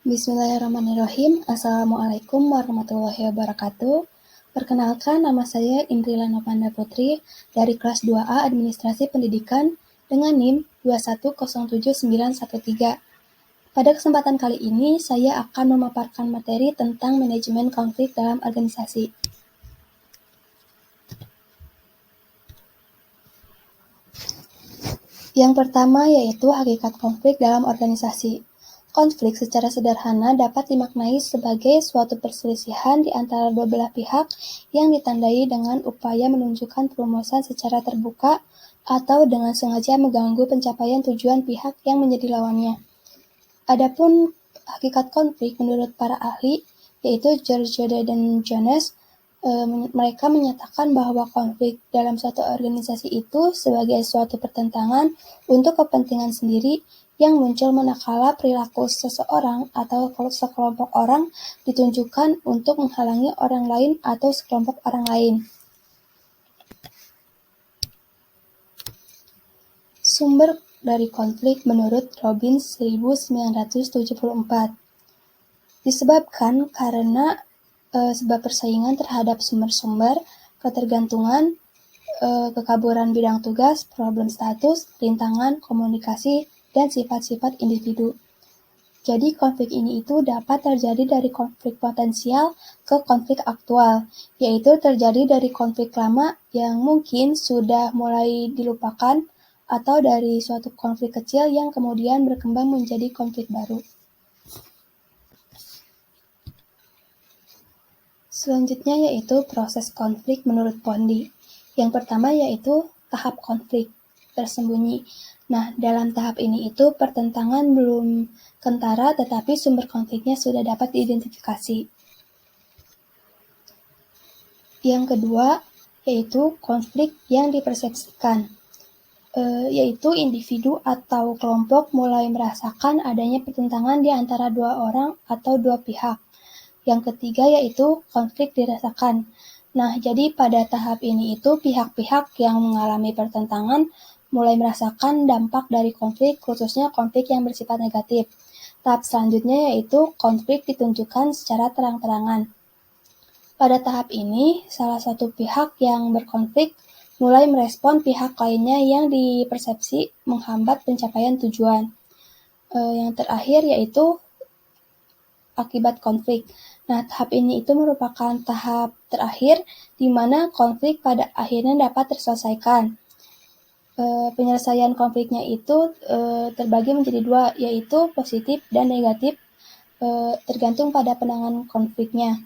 Bismillahirrahmanirrahim. Assalamualaikum warahmatullahi wabarakatuh. Perkenalkan, nama saya Indrila Novanda Putri dari kelas 2A Administrasi Pendidikan dengan NIM 2107913. Pada kesempatan kali ini, saya akan memaparkan materi tentang manajemen konflik dalam organisasi. Yang pertama yaitu hakikat konflik dalam organisasi. Konflik secara sederhana dapat dimaknai sebagai suatu perselisihan di antara dua belah pihak yang ditandai dengan upaya menunjukkan perumusan secara terbuka atau dengan sengaja mengganggu pencapaian tujuan pihak yang menjadi lawannya. Adapun hakikat konflik menurut para ahli, yaitu George dan Jones, mereka menyatakan bahwa konflik dalam suatu organisasi itu sebagai suatu pertentangan untuk kepentingan sendiri yang muncul manakala perilaku seseorang atau sekelompok orang ditunjukkan untuk menghalangi orang lain atau sekelompok orang lain. Sumber dari konflik menurut Robbins 1974 disebabkan karena sebab persaingan terhadap sumber-sumber, ketergantungan, kekaburan bidang tugas, problem status, rintangan, komunikasi, dan sifat-sifat individu. Jadi konflik ini itu dapat terjadi dari konflik potensial ke konflik aktual, yaitu terjadi dari konflik lama yang mungkin sudah mulai dilupakan atau dari suatu konflik kecil yang kemudian berkembang menjadi konflik baru. Selanjutnya yaitu proses konflik menurut Pondey. Yang pertama yaitu tahap konflik tersembunyi. Nah, dalam tahap ini itu pertentangan belum kentara tetapi sumber konfliknya sudah dapat diidentifikasi. Yang kedua yaitu konflik yang dipersepsikan, yaitu individu atau kelompok mulai merasakan adanya pertentangan di antara dua orang atau dua pihak. Yang ketiga yaitu konflik dirasakan. Nah, jadi pada tahap ini itu pihak-pihak yang mengalami pertentangan mulai merasakan dampak dari konflik, khususnya konflik yang bersifat negatif. Tahap selanjutnya yaitu konflik ditunjukkan secara terang-terangan. Pada tahap ini, salah satu pihak yang berkonflik mulai merespon pihak lainnya yang dipersepsi menghambat pencapaian tujuan. Yang terakhir yaitu akibat konflik. Nah, tahap ini itu merupakan tahap terakhir di mana konflik pada akhirnya dapat terselesaikan. Penyelesaian konfliknya itu terbagi menjadi dua, yaitu positif dan negatif, tergantung pada penanganan konfliknya.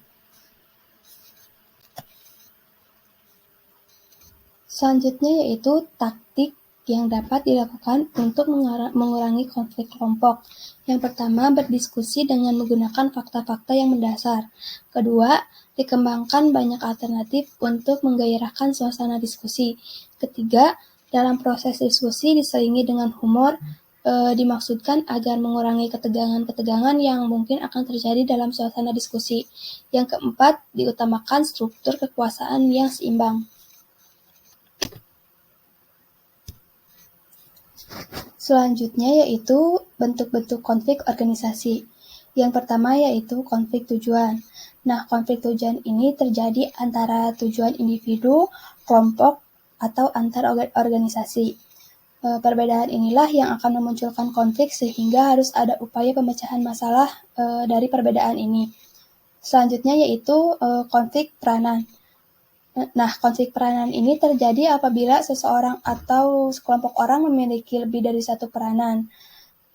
Selanjutnya yaitu taktik yang dapat dilakukan untuk mengurangi konflik kelompok. Yang pertama, berdiskusi dengan menggunakan fakta-fakta yang mendasar. Kedua, dikembangkan banyak alternatif untuk menggairahkan suasana diskusi. Ketiga, dalam proses diskusi diselingi dengan humor, dimaksudkan agar mengurangi ketegangan-ketegangan yang mungkin akan terjadi dalam suasana diskusi. Yang keempat, diutamakan struktur kekuasaan yang seimbang. Selanjutnya yaitu bentuk-bentuk konflik organisasi. Yang pertama yaitu konflik tujuan. Nah, konflik tujuan ini terjadi antara tujuan individu, kelompok, atau antar organisasi. Perbedaan inilah yang akan memunculkan konflik sehingga harus ada upaya pemecahan masalah dari perbedaan ini. Selanjutnya yaitu konflik peranan. Nah, konflik peranan ini terjadi apabila seseorang atau sekelompok orang memiliki lebih dari satu peranan.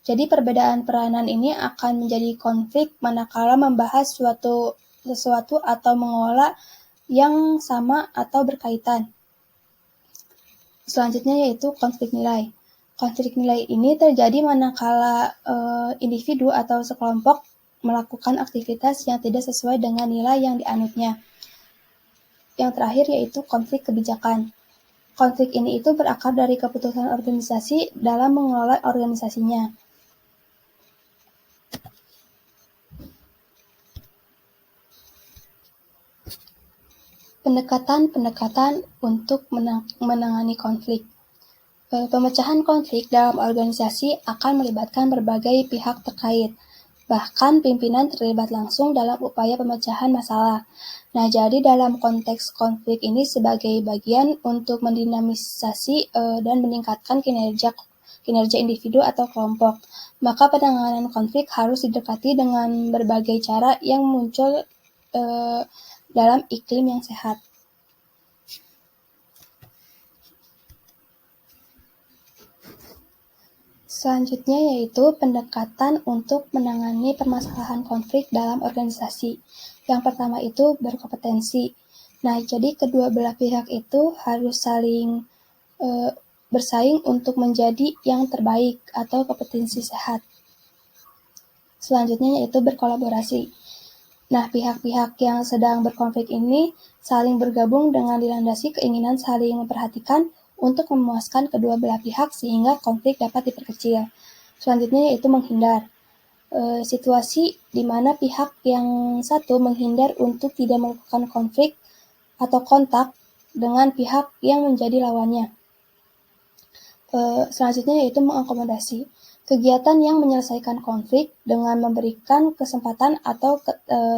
Jadi perbedaan peranan ini akan menjadi konflik manakala membahas sesuatu atau mengelola yang sama atau berkaitan. Selanjutnya yaitu konflik nilai. Konflik nilai ini terjadi manakala individu atau sekelompok melakukan aktivitas yang tidak sesuai dengan nilai yang dianutnya. Yang terakhir yaitu konflik kebijakan. Konflik ini itu berakar dari keputusan organisasi dalam mengelola organisasinya. Pendekatan-pendekatan untuk menangani konflik. Pemecahan konflik dalam organisasi akan melibatkan berbagai pihak terkait, Bahkan pimpinan terlibat langsung dalam upaya pemecahan masalah. Nah, jadi dalam konteks konflik ini sebagai bagian untuk mendinamisasi dan meningkatkan kinerja individu atau kelompok, maka penanganan konflik harus didekati dengan berbagai cara yang muncul dalam iklim yang sehat. Selanjutnya yaitu pendekatan untuk menangani permasalahan konflik dalam organisasi. Yang pertama itu berkompetensi. Nah, jadi kedua belah pihak itu harus saling bersaing untuk menjadi yang terbaik atau kompetensi sehat. Selanjutnya yaitu berkolaborasi. Nah, pihak-pihak yang sedang berkonflik ini saling bergabung dengan dilandasi keinginan saling memperhatikan untuk memuaskan kedua belah pihak sehingga konflik dapat diperkecil. Selanjutnya yaitu menghindar. Situasi di mana pihak yang satu menghindar untuk tidak melakukan konflik atau kontak dengan pihak yang menjadi lawannya. Selanjutnya yaitu mengakomodasi. Kegiatan yang menyelesaikan konflik dengan memberikan kesempatan atau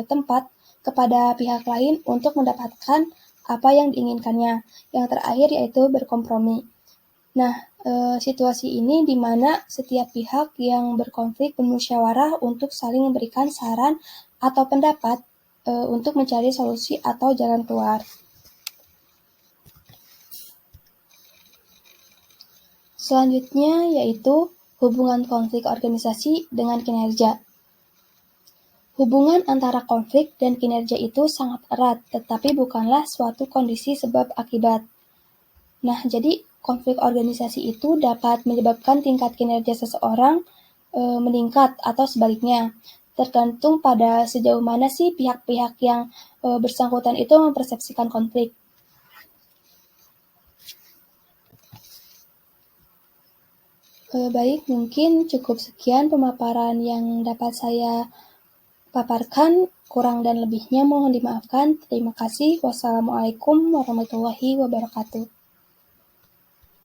tempat kepada pihak lain untuk mendapatkan apa yang diinginkannya. Yang terakhir yaitu berkompromi. Nah, situasi ini di mana setiap pihak yang berkonflik bermusyawarah untuk saling memberikan saran atau pendapat untuk mencari solusi atau jalan keluar. Selanjutnya yaitu hubungan konflik organisasi dengan kinerja. Hubungan antara konflik dan kinerja itu sangat erat, tetapi bukanlah suatu kondisi sebab akibat. Nah, jadi konflik organisasi itu dapat menyebabkan tingkat kinerja seseorang meningkat atau sebaliknya, tergantung pada sejauh mana sih pihak-pihak yang bersangkutan itu mempersepsikan konflik. Baik, mungkin cukup sekian pemaparan yang dapat saya paparkan. Kurang dan lebihnya mohon dimaafkan. Terima kasih. Wassalamualaikum warahmatullahi wabarakatuh.